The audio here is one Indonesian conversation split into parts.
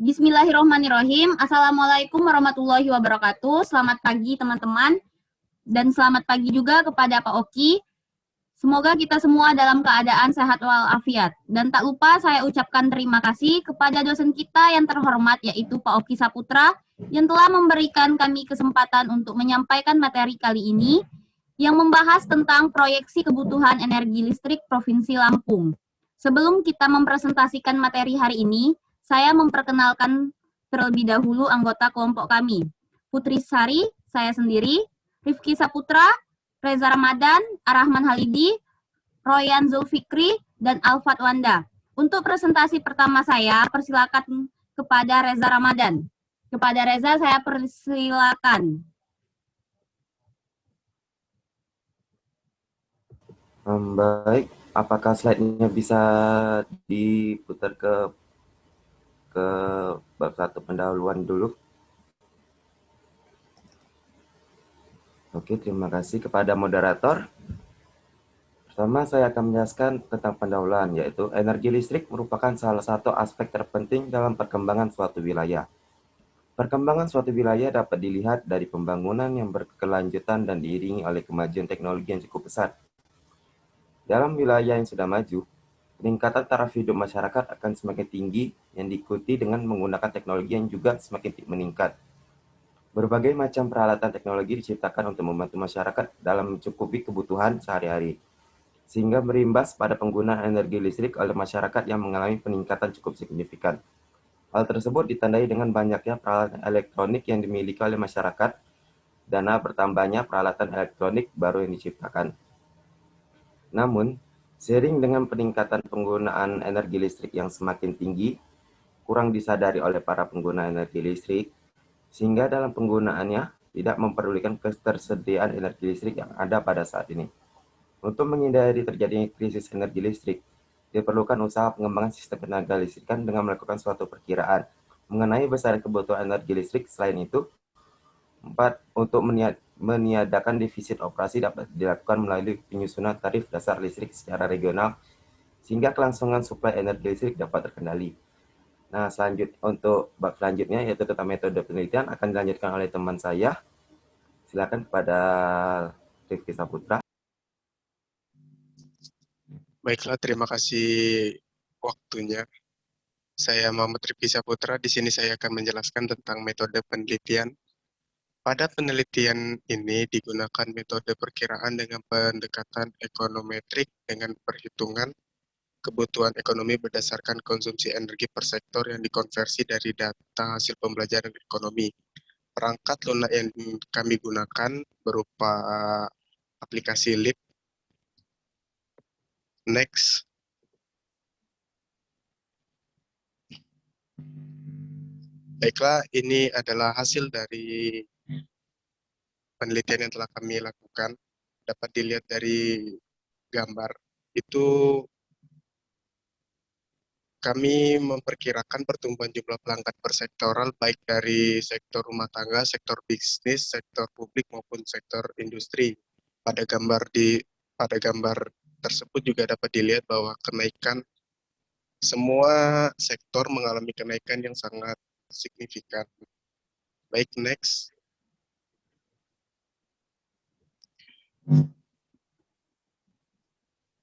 Bismillahirrahmanirrahim. Assalamualaikum warahmatullahi wabarakatuh. Selamat pagi teman-teman. Dan selamat pagi juga kepada Pak Oki. Semoga kita semua dalam keadaan sehat walafiat. Dan tak lupa saya ucapkan terima kasih kepada dosen kita yang terhormat yaitu Pak Oki Saputra yang telah memberikan kami kesempatan untuk menyampaikan materi kali ini yang membahas tentang proyeksi kebutuhan energi listrik Provinsi Lampung. Sebelum kita mempresentasikan materi hari ini, saya memperkenalkan terlebih dahulu anggota kelompok kami. Putri Sari, saya sendiri, Rifki Saputra, Reza Ramadan, Arahman Halidi, Royan Zulfikri, dan Alfat Wanda. Untuk presentasi pertama saya, persilakan kepada Reza Ramadan. Kepada Reza, saya persilakan. Baik, apakah slide-nya bisa diputar ke bab 1 pendahuluan dulu? Oke, terima kasih kepada moderator. Pertama, saya akan menjelaskan tentang pendahuluan, yaitu energi listrik merupakan salah satu aspek terpenting dalam perkembangan suatu wilayah. Perkembangan suatu wilayah dapat dilihat dari pembangunan yang berkelanjutan dan diiringi oleh kemajuan teknologi yang cukup besar. Dalam wilayah yang sudah maju, peningkatan taraf hidup masyarakat akan semakin tinggi yang diikuti dengan menggunakan teknologi yang juga semakin meningkat. Berbagai macam peralatan teknologi diciptakan untuk membantu masyarakat dalam mencukupi kebutuhan sehari-hari, sehingga berimbas pada penggunaan energi listrik oleh masyarakat yang mengalami peningkatan cukup signifikan. Hal tersebut ditandai dengan banyaknya peralatan elektronik yang dimiliki oleh masyarakat dan bertambahnya peralatan elektronik baru yang diciptakan. Namun, seiring dengan peningkatan penggunaan energi listrik yang semakin tinggi, kurang disadari oleh para pengguna energi listrik, sehingga dalam penggunaannya tidak memperdulikan ketersediaan energi listrik yang ada pada saat ini. Untuk menghindari terjadinya krisis energi listrik, diperlukan usaha pengembangan sistem tenaga listrikan dengan melakukan suatu perkiraan mengenai besaran kebutuhan energi listrik. Selain itu, 4. Untuk meniadakan defisit operasi dapat dilakukan melalui penyusunan tarif dasar listrik secara regional sehingga kelangsungan suplai energi listrik dapat terkendali. Nah, untuk bab selanjutnya yaitu tentang metode penelitian akan dilanjutkan oleh teman saya. Silakan kepada Rifki Saputra. Baiklah, terima kasih waktunya. Saya Muhammad Rifki Saputra. Di sini saya akan menjelaskan tentang metode penelitian. Pada penelitian ini digunakan metode perkiraan dengan pendekatan ekonometrik dengan perhitungan kebutuhan ekonomi berdasarkan konsumsi energi per sektor yang dikonversi dari data hasil pembelajaran ekonomi. Perangkat lunak yang kami gunakan berupa aplikasi LIP. Next. Baiklah, ini adalah hasil dari penelitian yang telah kami lakukan. Dapat dilihat dari gambar. Itu kami memperkirakan pertumbuhan jumlah pelanggan persektoral baik dari sektor rumah tangga, sektor bisnis, sektor publik maupun sektor industri. Pada gambar tersebut juga dapat dilihat bahwa kenaikan semua sektor mengalami kenaikan yang sangat signifikan. Baik, next.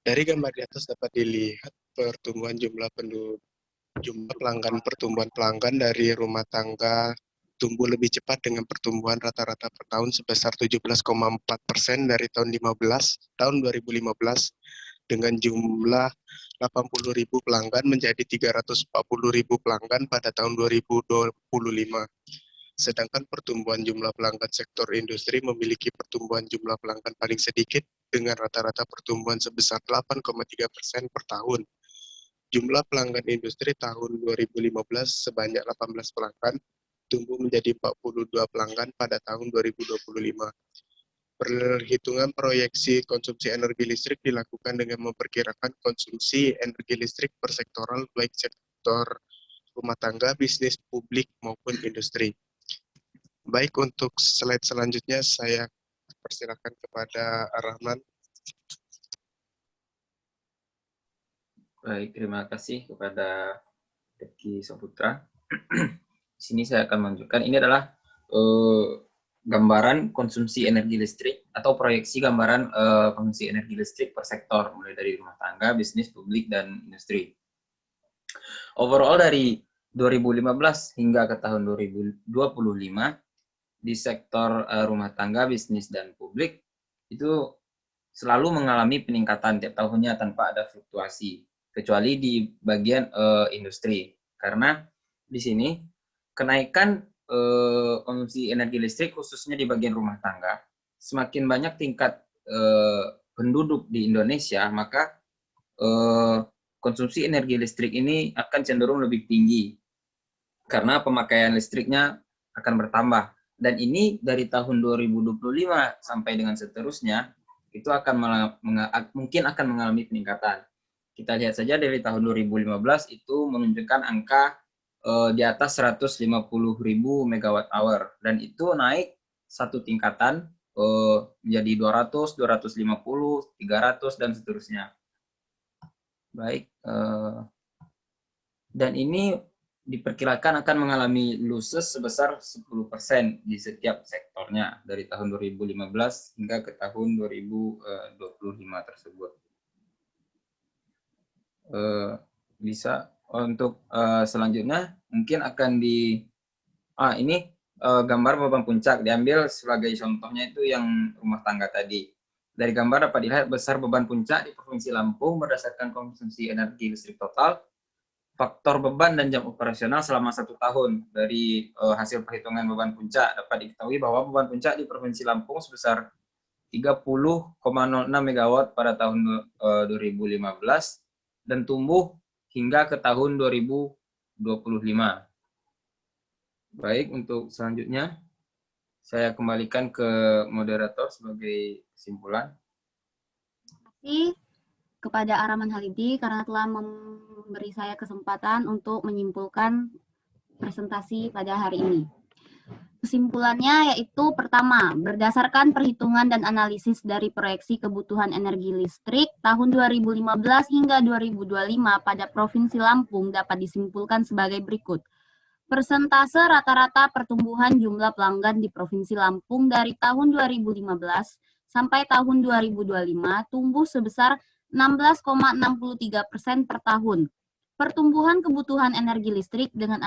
Dari gambar di atas dapat dilihat pertumbuhan jumlah pertumbuhan pelanggan dari rumah tangga tumbuh lebih cepat dengan pertumbuhan rata-rata per tahun sebesar 17,4% dari tahun 2015 dengan jumlah 80.000 pelanggan menjadi 340.000 pelanggan pada tahun 2025. Sedangkan pertumbuhan jumlah pelanggan sektor industri memiliki pertumbuhan jumlah pelanggan paling sedikit dengan rata-rata pertumbuhan sebesar 8,3% per tahun. Jumlah pelanggan industri tahun 2015 sebanyak 18 pelanggan, tumbuh menjadi 42 pelanggan pada tahun 2025. Perhitungan proyeksi konsumsi energi listrik dilakukan dengan memperkirakan konsumsi energi listrik per sektoral baik sektor rumah tangga, bisnis, publik, maupun industri. Baik, untuk slide selanjutnya saya persilakan kepada Rahman. Baik, terima kasih kepada Rifki Saputra. Di sini saya akan menunjukkan, ini adalah gambaran konsumsi energi listrik atau proyeksi gambaran konsumsi energi listrik per sektor, mulai dari rumah tangga, bisnis, publik, dan industri. Overall dari 2015 hingga ke tahun 2025, di sektor rumah tangga, bisnis, dan publik itu selalu mengalami peningkatan tiap tahunnya tanpa ada fluktuasi, kecuali di bagian industri. Karena di sini kenaikan konsumsi energi listrik khususnya di bagian rumah tangga, semakin banyak tingkat penduduk di Indonesia, maka konsumsi energi listrik ini akan cenderung lebih tinggi karena pemakaian listriknya akan bertambah. Dan ini dari tahun 2025 sampai dengan seterusnya itu mungkin akan mengalami peningkatan. Kita lihat saja dari tahun 2015 itu menunjukkan angka di atas 150.000 megawatt hour, dan itu naik satu tingkatan menjadi 200, 250, 300 dan seterusnya. Baik, dan ini diperkirakan akan mengalami losses sebesar 10% di setiap sektornya dari tahun 2015 hingga ke tahun 2025 tersebut. Bisa untuk selanjutnya mungkin akan ini gambar beban puncak diambil sebagai contohnya itu yang rumah tangga tadi. Dari gambar dapat dilihat besar beban puncak di Provinsi Lampung berdasarkan konsumsi energi listrik total, faktor beban dan jam operasional selama 1 tahun. Dari hasil perhitungan beban puncak dapat diketahui bahwa beban puncak di Provinsi Lampung sebesar 30,06 megawatt pada tahun 2015 dan tumbuh hingga ke tahun 2025. Baik, untuk selanjutnya saya kembalikan ke moderator sebagai kesimpulan. Terima kasih kepada Araman Halidi karena telah memberi saya kesempatan untuk menyimpulkan presentasi pada hari ini. Kesimpulannya yaitu pertama, berdasarkan perhitungan dan analisis dari proyeksi kebutuhan energi listrik tahun 2015 hingga 2025 pada Provinsi Lampung dapat disimpulkan sebagai berikut. Persentase rata-rata pertumbuhan jumlah pelanggan di Provinsi Lampung dari tahun 2015 sampai tahun 2025 tumbuh sebesar 16,63% per tahun. Pertumbuhan kebutuhan energi listrik dengan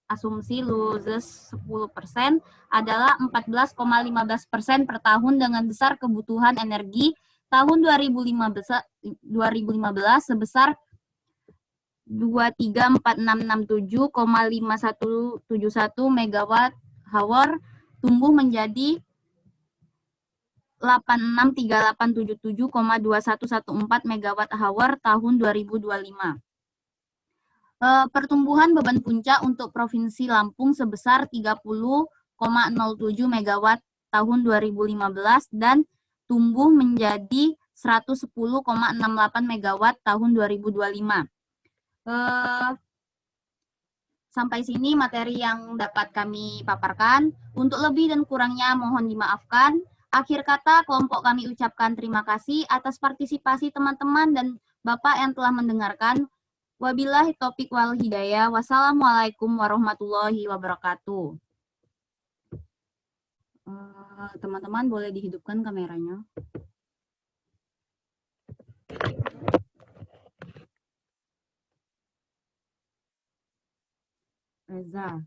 asumsi losses 10% adalah 14,15% per tahun dengan besar kebutuhan energi tahun 2015 sebesar 234667,5171 megawatt hour tumbuh menjadi 863877,2114 megawatt hour tahun 2025. Pertumbuhan beban puncak untuk Provinsi Lampung sebesar 30,07 megawatt tahun 2015 dan tumbuh menjadi 110,68 megawatt tahun 2025. Sampai sini materi yang dapat kami paparkan. Untuk lebih dan kurangnya mohon dimaafkan. Akhir kata, kelompok kami ucapkan terima kasih atas partisipasi teman-teman dan Bapak yang telah mendengarkan. Wabillahi taufiq wal hidayah. Wassalamualaikum warahmatullahi wabarakatuh. Teman-teman boleh dihidupkan kameranya. Reza.